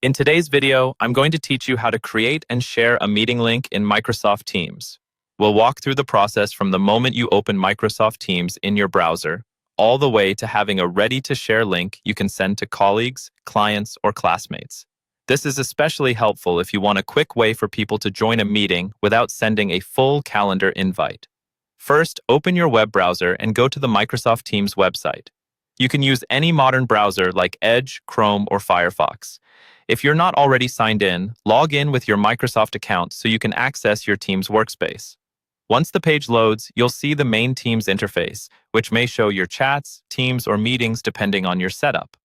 In today's video, I'm going to teach you how to create and share a meeting link in Microsoft Teams. We'll walk through the process from the moment you open Microsoft Teams in your browser, all the way to having a ready-to-share link you can send to colleagues, clients, or classmates. This is especially helpful if you want a quick way for people to join a meeting without sending a full calendar invite. First, open your web browser and go to the Microsoft Teams website. You can use any modern browser like Edge, Chrome, or Firefox. If you're not already signed in, log in with your Microsoft account so you can access your Teams workspace. Once the page loads, you'll see the main Teams interface, which may show your chats, teams, or meetings depending on your setup.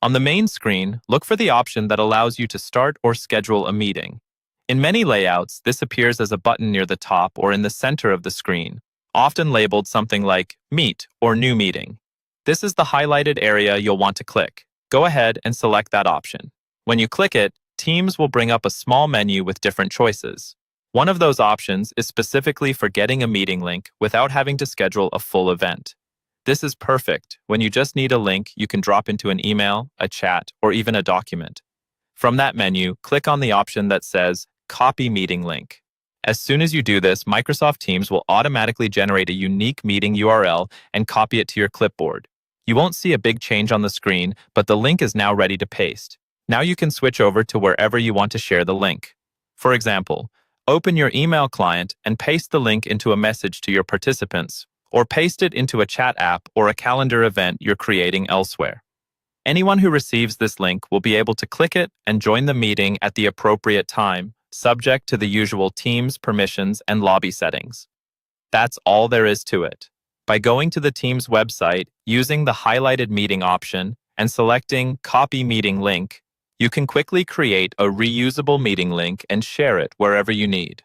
On the main screen, look for the option that allows you to start or schedule a meeting. In many layouts, this appears as a button near the top or in the center of the screen, often labeled something like Meet or New Meeting. This is the highlighted area you'll want to click. Go ahead and select that option. When you click it, Teams will bring up a small menu with different choices. One of those options is specifically for getting a meeting link without having to schedule a full event. This is perfect when you just need a link you can drop into an email, a chat, or even a document. From that menu, click on the option that says Copy Meeting Link. As soon as you do this, Microsoft Teams will automatically generate a unique meeting URL and copy it to your clipboard. You won't see a big change on the screen, but the link is now ready to paste. Now you can switch over to wherever you want to share the link. For example, open your email client and paste the link into a message to your participants, or paste it into a chat app or a calendar event you're creating elsewhere. Anyone who receives this link will be able to click it and join the meeting at the appropriate time, subject to the usual Teams permissions and lobby settings. That's all there is to it. By going to the Teams website, using the highlighted meeting option, and selecting Copy Meeting Link, you can quickly create a reusable meeting link and share it wherever you need.